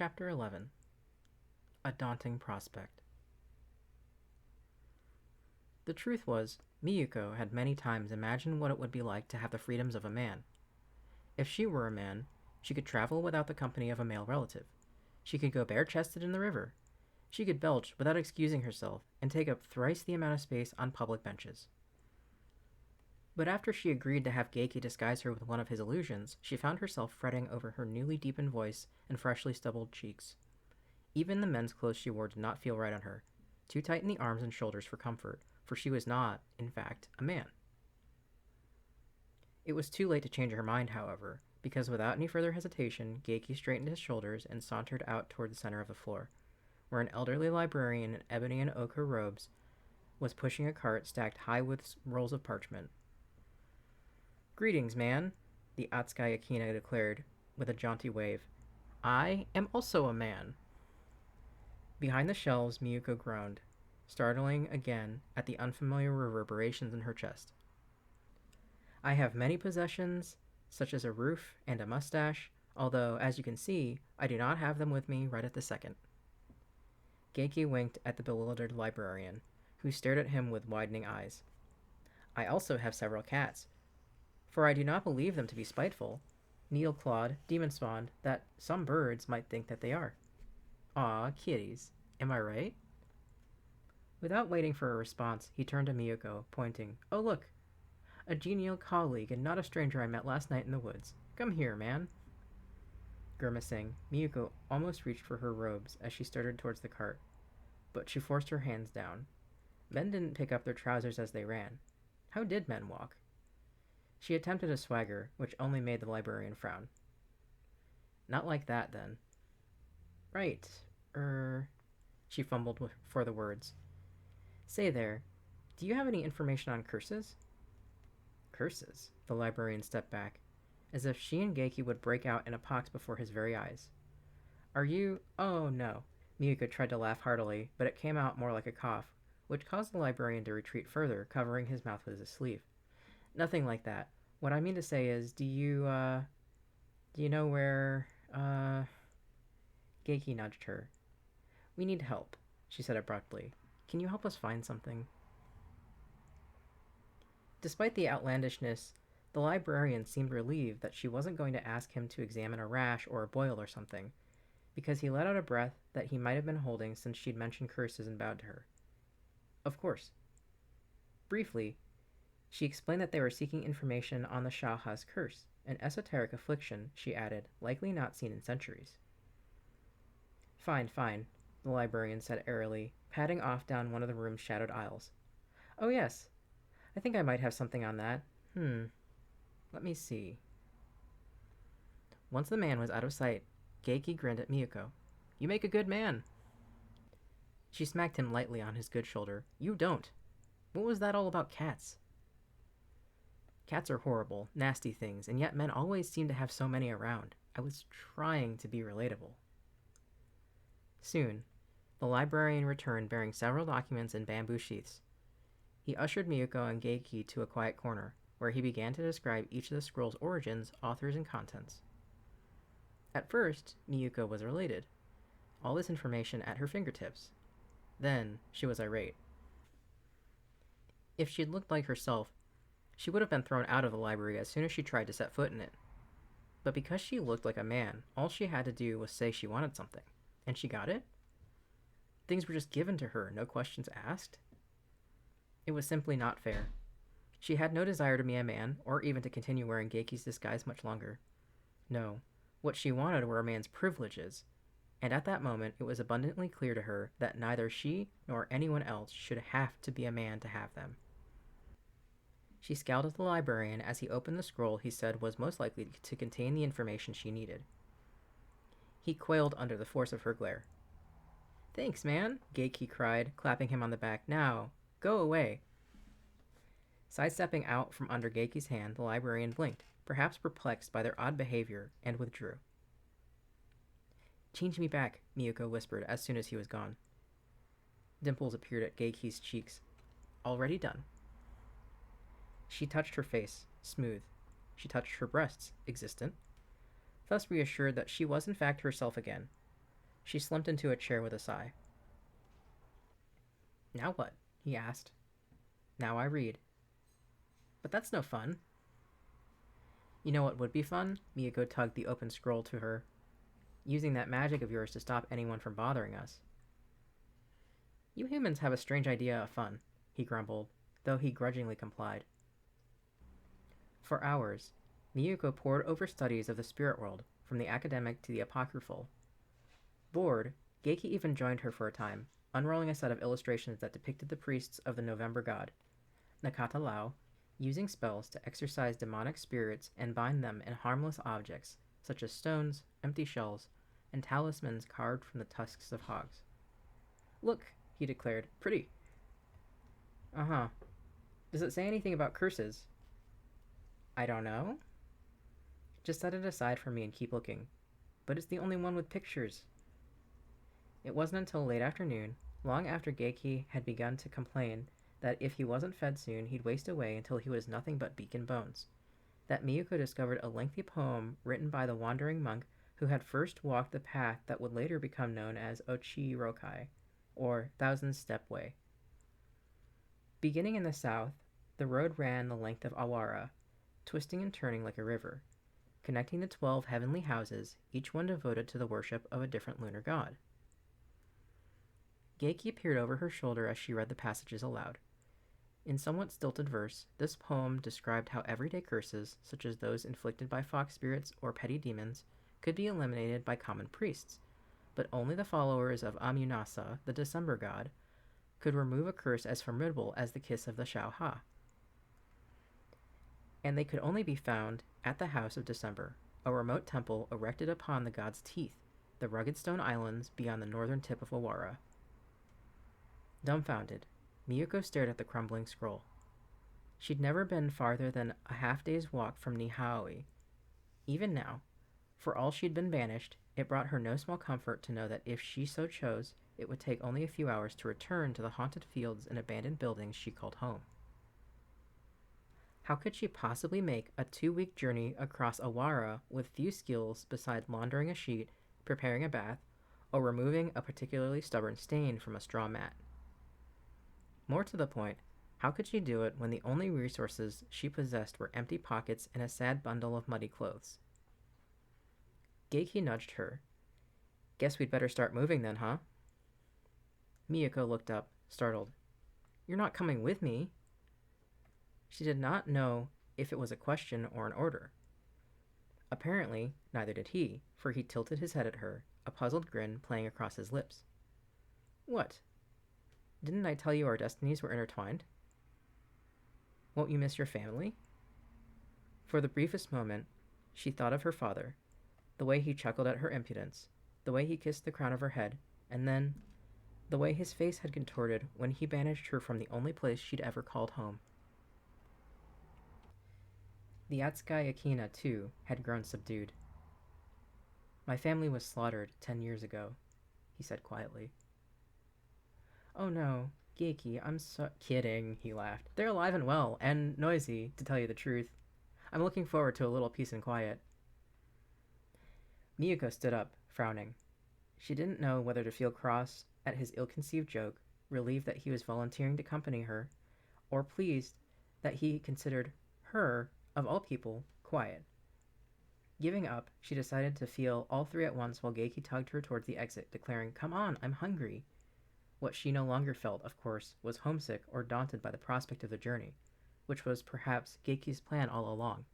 Chapter 11. A Daunting Prospect. The truth was, Miyuko had many times imagined what it would be like to have the freedoms of a man. If she were a man, she could travel without the company of a male relative. She could go bare-chested in the river. She could belch without excusing herself and take up thrice the amount of space on public benches. But after she agreed to have Geiki disguise her with one of his illusions, she found herself fretting over her newly deepened voice and freshly stubbled cheeks. Even the men's clothes she wore did not feel right on her, too tight in the arms and shoulders for comfort, for she was not, in fact, a man. It was too late to change her mind, however, because without any further hesitation, Geiki straightened his shoulders and sauntered out toward the center of the floor, where an elderly librarian in ebony and ochre robes was pushing a cart stacked high with rolls of parchment. "Greetings, man," the Atsukai Akina declared, with a jaunty wave. "I am also a man." Behind the shelves, Miyuko groaned, startling again at the unfamiliar reverberations in her chest. "I have many possessions, such as a roof and a mustache, although, as you can see, I do not have them with me right at the second." Geiki winked at the bewildered librarian, who stared at him with widening eyes. "I also have several cats, for I do not believe them to be spiteful, needle-clawed, demon-spawned, that some birds might think that they are." "Aw, kitties. Am I right?" Without waiting for a response, he turned to Miyuko, pointing. "Oh, look! A genial colleague and not a stranger I met last night in the woods. Come here, man." Grimacing, Miyuko almost reached for her robes as she started towards the cart, but she forced her hands down. Men didn't pick up their trousers as they ran. How did men walk? She attempted a swagger, which only made the librarian frown. "Not like that, then." "Right. She fumbled for the words. "Say there, do you have any information on curses?" "Curses?" The librarian stepped back, as if she and Geiki would break out in a pox before his very eyes. "Are you—" "Oh, no." Miyuko tried to laugh heartily, but it came out more like a cough, which caused the librarian to retreat further, covering his mouth with his sleeve. "Nothing like that. What I mean to say is, do you know where, Geiki nudged her. "We need help," she said abruptly. "Can you help us find something?" Despite the outlandishness, the librarian seemed relieved that she wasn't going to ask him to examine a rash or a boil or something, because he let out a breath that he might have been holding since she'd mentioned curses and bowed to her. "Of course." Briefly, she explained that they were seeking information on the Shaha's curse, an esoteric affliction, she added, likely not seen in centuries. Fine, the librarian said airily, padding off down one of the room's shadowed aisles. "Oh yes, I think I might have something on that. Let me see." Once the man was out of sight, Geiki grinned at Miyuko. "You make a good man." She smacked him lightly on his good shoulder. "You don't. What was that all about cats?" "Cats are horrible, nasty things, and yet men always seem to have so many around. I was trying to be relatable." Soon, the librarian returned bearing several documents in bamboo sheaths. He ushered Miyuko and Geiki to a quiet corner, where he began to describe each of the scrolls' origins, authors, and contents. At first, Miyuko was elated, all this information at her fingertips. Then, she was irate. If she'd looked like herself, she would have been thrown out of the library as soon as she tried to set foot in it. But because she looked like a man, all she had to do was say she wanted something. And she got it? Things were just given to her, no questions asked? It was simply not fair. She had no desire to be a man, or even to continue wearing Geiki's disguise much longer. No, what she wanted were a man's privileges, and at that moment it was abundantly clear to her that neither she nor anyone else should have to be a man to have them. She scowled at the librarian as he opened the scroll he said was most likely to contain the information she needed. He quailed under the force of her glare. "Thanks, man," Geiki cried, clapping him on the back. "Now, go away." Sidestepping out from under Geiki's hand, the librarian blinked, perhaps perplexed by their odd behavior, and withdrew. "Change me back," Miyuko whispered as soon as he was gone. Dimples appeared at Geiki's cheeks. "Already done." She touched her face, smooth. She touched her breasts, existent, thus reassured that she was in fact herself again. She slumped into a chair with a sigh. Now what? He asked. Now I read. But that's no fun. You know what would be fun? Miyako tugged the open scroll to her. Using that magic of yours to stop anyone from bothering us. You humans have a strange idea of fun, he grumbled, though he grudgingly complied. For hours, Miyako pored over studies of the spirit world, from the academic to the apocryphal. Bored, Geiki even joined her for a time, unrolling a set of illustrations that depicted the priests of the November god, Nakatalao, using spells to exorcise demonic spirits and bind them in harmless objects, such as stones, empty shells, and talismans carved from the tusks of hogs. Look, he declared, pretty. Uh-huh. Does it say anything about curses? I don't know. Just set it aside for me and keep looking. But it's the only one with pictures. It wasn't until late afternoon, long after Geiki had begun to complain that if he wasn't fed soon, he'd waste away until he was nothing but beak and bones, that Miyako discovered a lengthy poem written by the wandering monk who had first walked the path that would later become known as Ochiirokai, or Thousand Step Way. Beginning in the south, the road ran the length of Awara, twisting and turning like a river, connecting the 12 heavenly houses, each one devoted to the worship of a different lunar god. Geiki peered over her shoulder as she read the passages aloud. In somewhat stilted verse, this poem described how everyday curses, such as those inflicted by fox spirits or petty demons, could be eliminated by common priests, but only the followers of Amunasa, the December god, could remove a curse as formidable as the kiss of the Shao Ha. And they could only be found at the House of December, a remote temple erected upon the god's teeth, the rugged stone islands beyond the northern tip of Awara. Dumbfounded, Miyako stared at the crumbling scroll. She'd never been farther than a half-day's walk from Nihaoi. Even now, for all she'd been banished, it brought her no small comfort to know that if she so chose, it would take only a few hours to return to the haunted fields and abandoned buildings she called home. How could she possibly make a 2-week journey across Awara with few skills beside laundering a sheet, preparing a bath, or removing a particularly stubborn stain from a straw mat? More to the point, how could she do it when the only resources she possessed were empty pockets and a sad bundle of muddy clothes? Geiki nudged her. Guess we'd better start moving then, huh? Miyako looked up, startled. You're not coming with me? She did not know if it was a question or an order. Apparently, neither did he, for he tilted his head at her, a puzzled grin playing across his lips. What? Didn't I tell you our destinies were intertwined? Won't you miss your family? For the briefest moment, she thought of her father, the way he chuckled at her impudence, the way he kissed the crown of her head, and then the way his face had contorted when he banished her from the only place she'd ever called home. The Atsukai Akina, too, had grown subdued. My family was slaughtered 10 years ago, he said quietly. Oh no, Geiki, I'm so kidding, he laughed. They're alive and well, and noisy, to tell you the truth. I'm looking forward to a little peace and quiet. Miyako stood up, frowning. She didn't know whether to feel cross at his ill-conceived joke, relieved that he was volunteering to accompany her, or pleased that he considered her, of all people, quiet. Giving up, she decided to feel all three at once while Geiki tugged her towards the exit, declaring, "Come on, I'm hungry." What she no longer felt, of course, was homesick or daunted by the prospect of the journey, which was perhaps Geiki's plan all along.